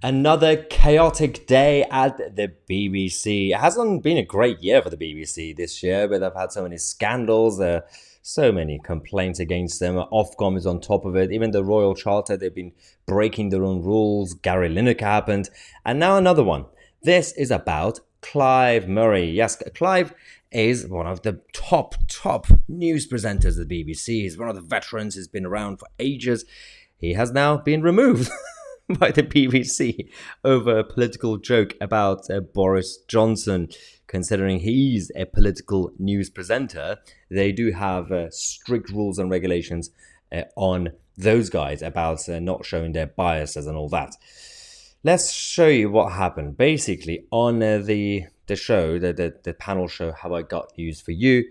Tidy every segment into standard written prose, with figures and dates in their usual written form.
Another chaotic day at the BBC. It hasn't been a great year for the BBC this year, but they've had so many scandals, so many complaints against them. Ofcom is on top of it. Even the Royal Charter, they've been breaking their own rules. Gary Lineker happened. And now another one. This is about Clive Myrie. Yes, Clive is one of the top news presenters of the BBC. He's one of the veterans. He's been around for ages. He has now been removed by the BBC over a political joke about Boris Johnson. Considering he's a political news presenter, they do have strict rules and regulations on those guys about not showing their biases and all that. Let's show you what happened. Basically, on the show, the panel show, Have I Got News for You,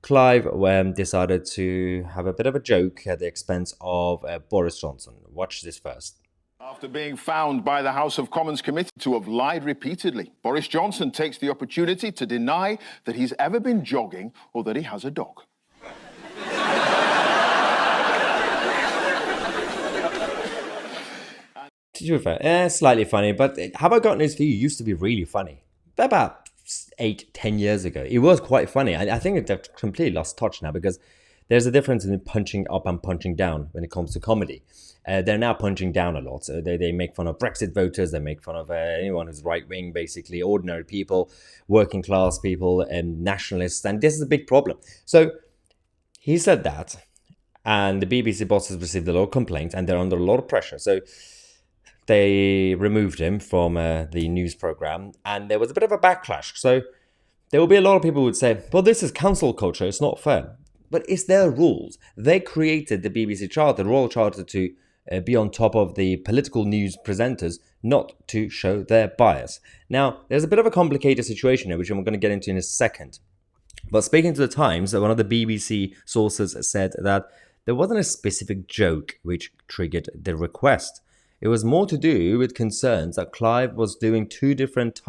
Clive decided to have a bit of a joke at the expense of Boris Johnson. Watch this first. After being found by the House of Commons Committee to have lied repeatedly, Boris Johnson takes the opportunity to deny that he's ever been jogging or that he has a dog. To be fair, slightly funny, but Have I Got News for You used to be really funny. About 8-10 years ago, it was quite funny. I think they've completely lost touch now because there's a difference in punching up and punching down when it comes to comedy. They're now punching down a lot. So they make fun of Brexit voters. They make fun of anyone who's right-wing, basically, ordinary people, working class people, and nationalists. And this is a big problem. So he said that, and the BBC bosses received a lot of complaints, and they're under a lot of pressure. So they removed him from the news program, and there was a bit of a backlash. So there will be a lot of people who would say, well, this is cancel culture. It's not fair. But it's their rules. They created the BBC Charter, the Royal Charter, to be on top of the political news presenters, not to show their bias. Now, there's a bit of a complicated situation here, which I'm going to get into in a second. But speaking to the Times, one of the BBC sources said that there wasn't a specific joke which triggered the request. It was more to do with concerns that Clive was doing two different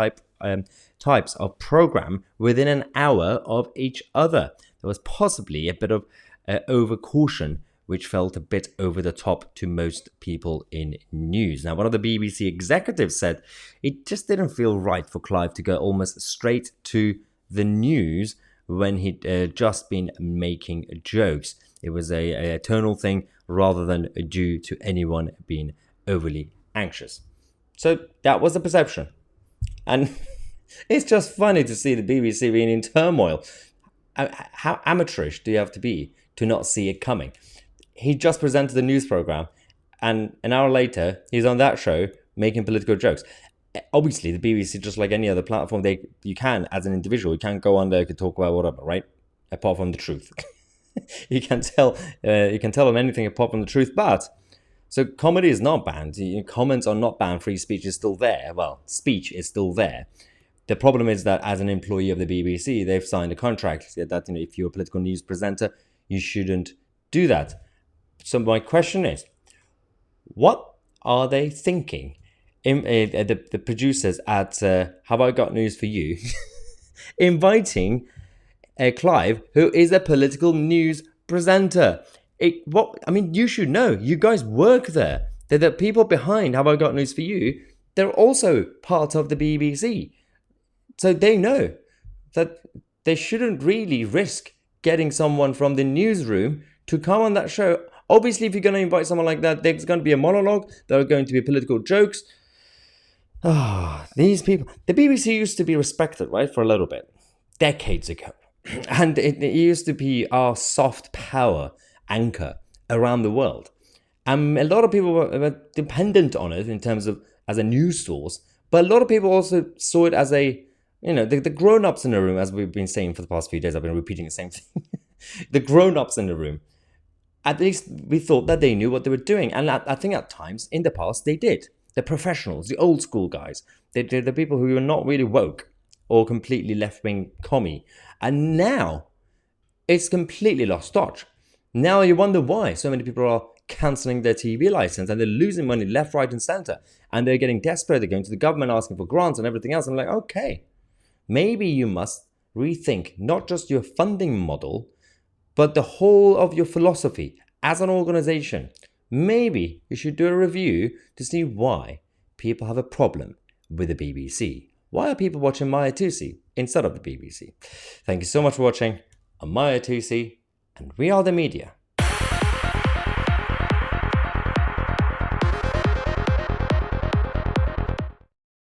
types of program within an hour of each other. There was possibly a bit of over-caution, which felt a bit over the top to most people in news. Now, one of the BBC executives said it just didn't feel right for Clive to go almost straight to the news when he'd just been making jokes. It was a tonal thing rather than due to anyone being overly anxious. So that was the perception. And it's just funny to see the BBC being in turmoil. How amateurish do you have to be to not see it coming? He just presented the news program, and an hour later, he's on that show making political jokes. Obviously, the BBC, just like any other platform, you can, as an individual, you can go on there, you can talk about whatever, right? Apart from the truth. you can tell them anything apart from the truth, but so comedy is not banned. Comments are not banned. Free speech is still there. Well, speech is still there. The problem is that as an employee of the BBC, they've signed a contract that if you're a political news presenter, you shouldn't do that. So my question is, what are they thinking? The producers at Have I Got News for You inviting Clive, who is a political news presenter. You should know. You guys work there. The people behind Have I Got News for You, they're also part of the BBC. So they know that they shouldn't really risk getting someone from the newsroom to come on that show. Obviously, if you're going to invite someone like that, there's going to be a monologue. There are going to be political jokes. These people. The BBC used to be respected, right, for a little bit, decades ago. And it used to be our soft power anchor around the world. A lot of people were dependent on it in terms of as a news source. But a lot of people also saw it as the grown-ups in the room, as we've been saying for the past few days. I've been repeating the same thing. The grown-ups in the room. At least we thought that they knew what they were doing. And I think at times in the past they did. The professionals, the old school guys, they're the people who are not really woke or completely left-wing commie. And now it's completely lost touch. Now you wonder why so many people are cancelling their TV license and they're losing money left, right and centre. And they're getting desperate. They're going to the government asking for grants and everything else. I'm like, okay, maybe you must rethink not just your funding model, but the whole of your philosophy as an organization. Maybe you should do a review to see why people have a problem with the BBC? Why are people watching Mahyar Tousi instead of the BBC? Thank you so much for watching. I'm Mahyar Tousi, and we are the media.